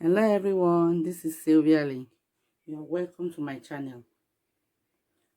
Hello everyone, this is SYLVIA. You are welcome to my channel.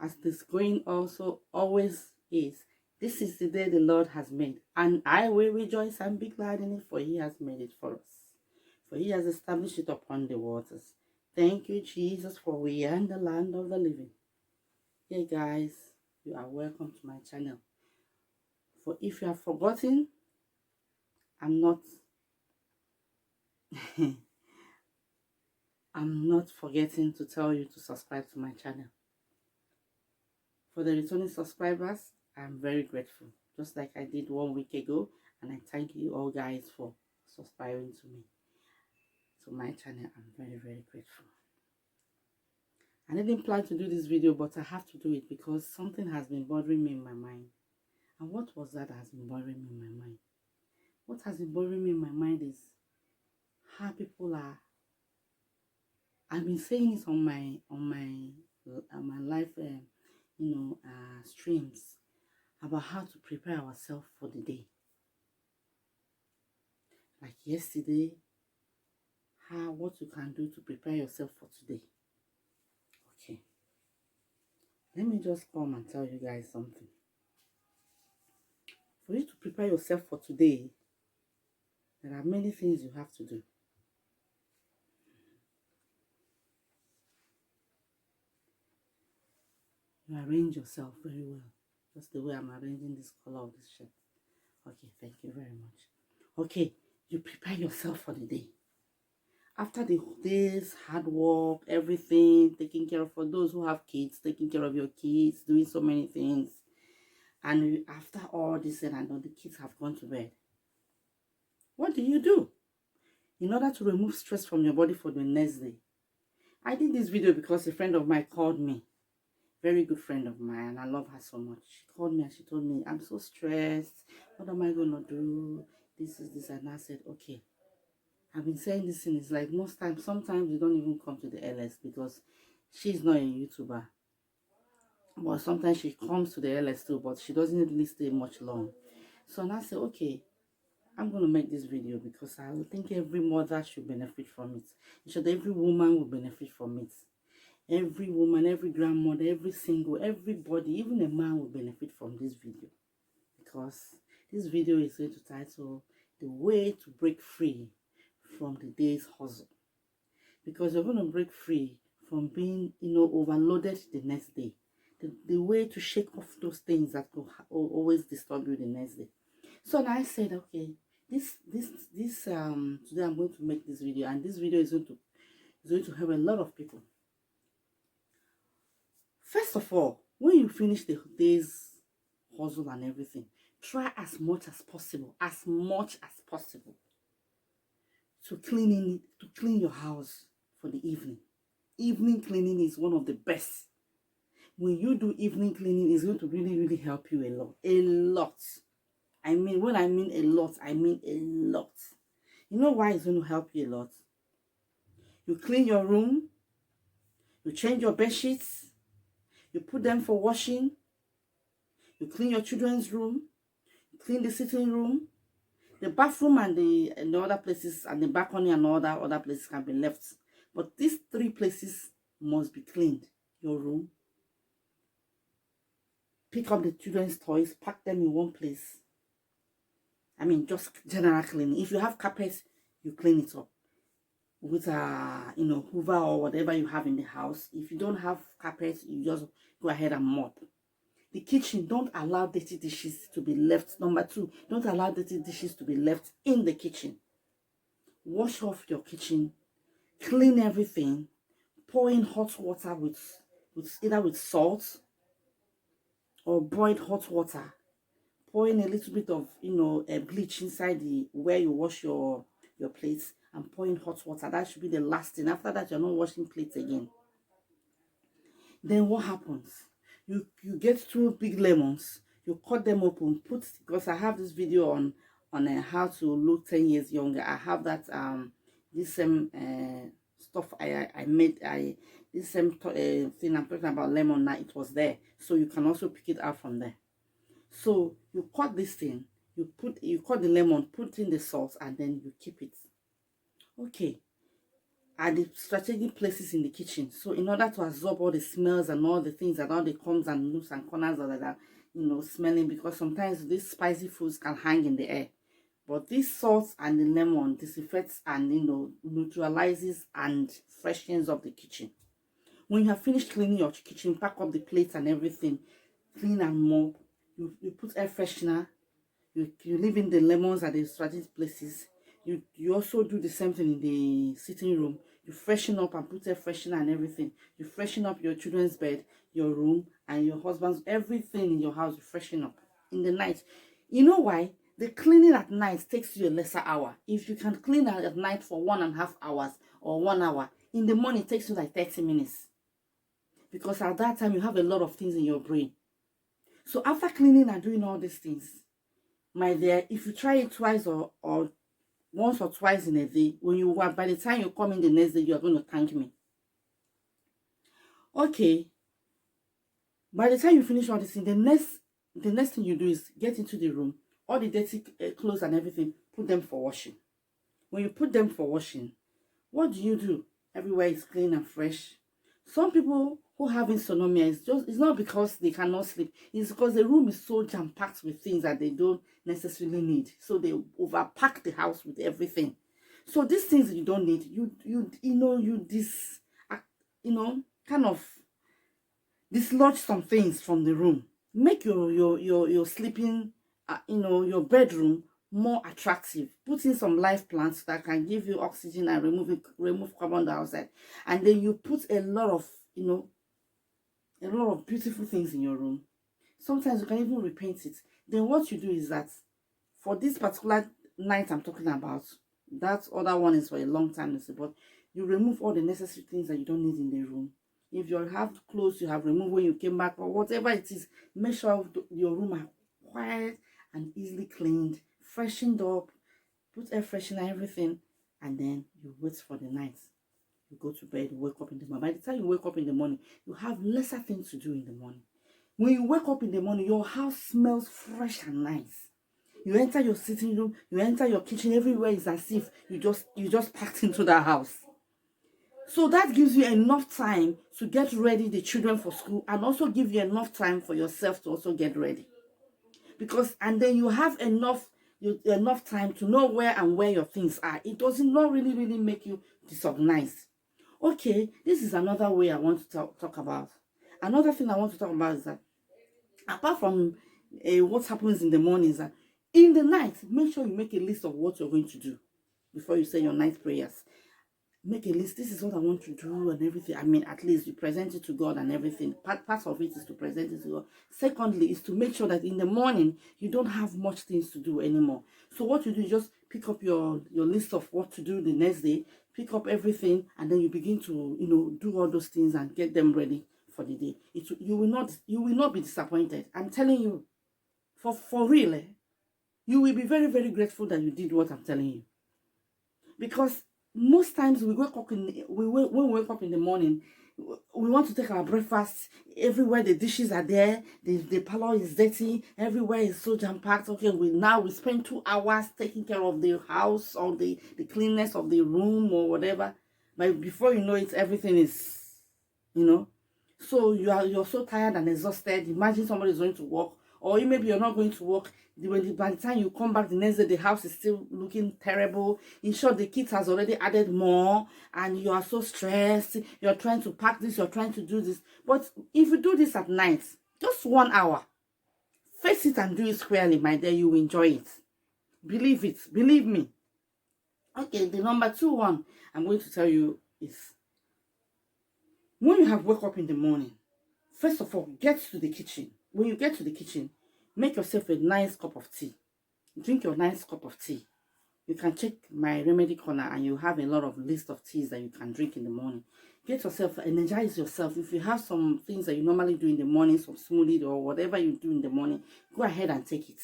As this going also always is, this is the day the Lord has made, and I will rejoice and be glad in it, for he has made it for us. For he has established it upon the waters. Thank you, Jesus, for we are in the land of the living. Hey guys, you are welcome to my channel. For if you have forgotten, I'm not I'm not forgetting to tell you to subscribe to my channel. For the returning subscribers, I'm very grateful, just like I did 1 week ago, and I thank you all guys for subscribing to me, to my channel. I'm very, very grateful. I didn't plan to do this video, but I have to do it because something has been bothering me in my mind. And what was that has been bothering me in my mind? What has been bothering me in my mind is how people are. I've been saying it on my live streams about how to prepare ourselves for the day. Like yesterday, what you can do to prepare yourself for today. Okay, let me just come and tell you guys something. For you to prepare yourself for today, there are many things you have to do. You arrange yourself very well, just the way I'm arranging this color of this shirt. Okay, thank you very much. Okay, you prepare yourself for the day. After the day's hard work, everything, taking care of, for those who have kids, taking care of your kids, doing so many things. And after all this and all, the kids have gone to bed. What do you do in order to remove stress from your body for the next day? I did this video because a friend of mine called me. Very good friend of mine, and I love her so much. She called me and she told me, I'm so stressed. What am I going to do? This is this. And I said, okay. I've been saying this thing. It's like most times, sometimes you don't even come to the LS because she's not a YouTuber. But sometimes she comes to the LS too, but she doesn't really stay much long. So and I said, okay, I'm going to make this video because I think every mother should benefit from it. Every woman will benefit from it. Every woman, every grandmother, every single, everybody, even a man will benefit from this video. Because this video is going to title The Way to Break Free from the Day's Hustle. Because you're going to break free from being, overloaded the next day. The way to shake off those things that will always disturb you the next day. So now I said, okay, today I'm going to make this video, and this video is going to help a lot of people. First of all, when you finish the day's hustle and everything, try as much as possible to clean your house for the evening. Evening cleaning is one of the best. When you do evening cleaning, it's going to really, really help you a lot. A lot. I mean, when I mean a lot, I mean a lot. You know why it's going to help you a lot? You clean your room, you change your bed sheets, you put them for washing, you clean your children's room, you clean the sitting room, the bathroom and the other places, and the balcony and all that other places can be left. But these 3 places must be cleaned. Your room, pick up the children's toys, pack them in one place. I mean, just general cleaning. If you have carpets, you clean it up with Hoover or whatever you have in the house. If you don't have carpets, you just go ahead and mop. The kitchen, don't allow dirty dishes to be left. Number 2, don't allow dirty dishes to be left in the kitchen. Wash off your kitchen, clean everything, pour in hot water with either with salt or boiled hot water. Pour in a little bit of bleach inside where you wash your plates, and pour in hot water. That should be the last thing. After that, you're not washing plates again. Then what happens? You get 2 big lemons, you cut them open, because I have this video on how to look 10 years younger. I have that this same stuff I made. This same thing I'm talking about, lemon, now it was there, so you can also pick it out from there. So you cut this thing, you cut the lemon, put in the salt, and then you keep it. Okay, are the strategic places in the kitchen. So in order to absorb all the smells and all the things and all the crumbs and nooks and corners that are, smelling, because sometimes these spicy foods can hang in the air. But this salt and the lemon disinfects and, neutralizes and freshens up the kitchen. When you have finished cleaning your kitchen, pack up the plates and everything, clean and mop, you put air freshener, you leave in the lemons at the strategic places. You also do the same thing in the sitting room. You freshen up and put air freshener and everything. You freshen up your children's bed, your room, and your husband's, everything in your house. You freshen up in the night. You know why? The cleaning at night takes you a lesser hour. If you can clean at night for 1.5 hours or 1 hour, in the morning it takes you like 30 minutes. Because at that time you have a lot of things in your brain. So after cleaning and doing all these things, my dear, if you try it twice or once or twice in a day, by the time you come in the next day, you are going to thank me. Okay. By the time you finish all this thing, the next thing you do is get into the room, all the dirty clothes and everything, put them for washing. When you put them for washing, what do? Everywhere is clean and fresh. Some people who have insomnia, it's not because they cannot sleep. It's because the room is so jam-packed with things that they don't necessarily need. So they overpack the house with everything. So these things that you don't need, kind of dislodge some things from the room. Make your sleeping, your bedroom more attractive. Put in some live plants that can give you oxygen and remove carbon dioxide. And then you put a lot of beautiful things in your room. Sometimes you can even repaint it. Then what you do is that for this particular night I'm talking about, that other one is for a long time, but you remove all the necessary things that you don't need in the room. If you have clothes you have removed when you came back or whatever it is, make sure your room are quiet and easily cleaned, freshened up, put air freshener and everything, and then you wait for the night. You go to bed, you wake up in the morning. By the time you wake up in the morning, you have lesser things to do in the morning. When you wake up in the morning, your house smells fresh and nice. You enter your sitting room, you enter your kitchen, everywhere is as if you just packed into that house. So that gives you enough time to get ready the children for school, and also give you enough time for yourself to also get ready. And then you have enough time to know where your things are. It doesn't not really make you disorganized. Okay, this is another way I want to talk about. Another thing I want to talk about is that apart from what happens in the morning, is that in the night, make sure you make a list of what you're going to do before you say your night prayers. Make a list. This is what I want to do and everything. I mean, at least you present it to God and everything. Part of it is to present it to God. Secondly, is to make sure that in the morning you don't have much things to do anymore. So what you do is just pick up your list of what to do the next day, pick up everything, and then you begin to do all those things and get them ready for the day. You will not be disappointed. I'm telling you, for real, you will be very, very grateful that you did what I'm telling you. Because most times when we wake up in the morning, we want to take our breakfast. Everywhere the dishes are there, the parlor is dirty, everywhere is so jam-packed. Okay, we spend 2 hours taking care of the house or the cleanness of the room or whatever. But before you know it, everything is, so you're so tired and exhausted. Imagine somebody is going to work, or maybe you're not going to work. By the time you come back the next day, the house is still looking terrible. In short, the kids has already added more, and you are so stressed. You're trying to pack this, you're trying to do this. But if you do this at night, just 1 hour, face it and do it squarely, my dear, you will enjoy it. Believe it. Believe me. Okay, the number 2 one I'm going to tell you is, when you have woke up in the morning, first of all, get to the kitchen. When you get to the kitchen, make yourself a nice cup of tea. Drink your nice cup of tea. You can check my remedy corner and you have a lot of list of teas that you can drink in the morning. Get yourself, energize yourself. If you have some things that you normally do in the morning, some smoothie or whatever you do in the morning, go ahead and take it.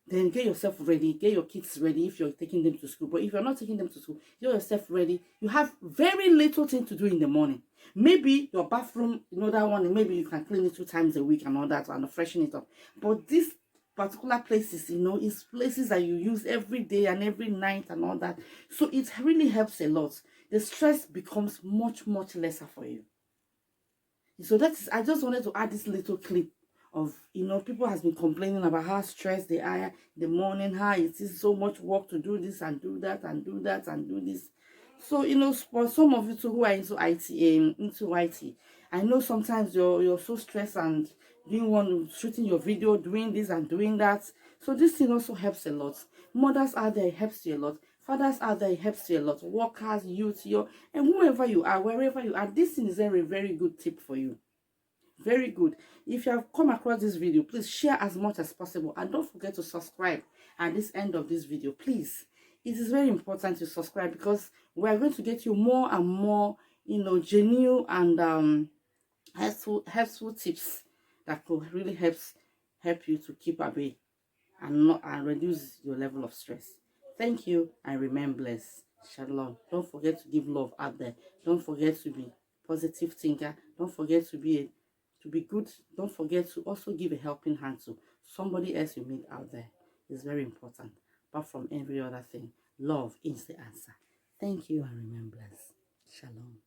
Then get yourself ready. Get your kids ready if you're taking them to school. But if you're not taking them to school, get yourself ready. You have very little thing to do in the morning. Maybe your bathroom, that one, maybe you can clean it 2 times a week and all that and freshen it up. But these particular places, is places that you use every day and every night and all that. So it really helps a lot. the stress becomes much, much lesser for you. So that is, I just wanted to add this little clip of, people has been complaining about how stressed they are in the morning, how it is so much work to do this and do that and do that and do this. So, for some of you too who are into IT, I know sometimes you're so stressed and shooting your video, doing this and doing that. So this thing also helps a lot. Mothers out there, it helps you a lot. Fathers out there, it helps you a lot. Workers, youth, and whoever you are, wherever you are, this thing is a very good tip for you. Very good. If you have come across this video, please share as much as possible, and don't forget to subscribe at this end of this video, please. It is very important to subscribe, because we are going to get you more and more genuine and helpful tips that could really help you to keep away and reduce your level of stress. Thank you, and remain blessed. Shalom. Don't forget to give love out there. Don't forget to be positive thinker. Don't forget to be good. Don't forget to also give a helping hand to somebody else you meet out there. It's very important. Apart from every other thing, love is the answer. Thank you, and remain blessed. Shalom.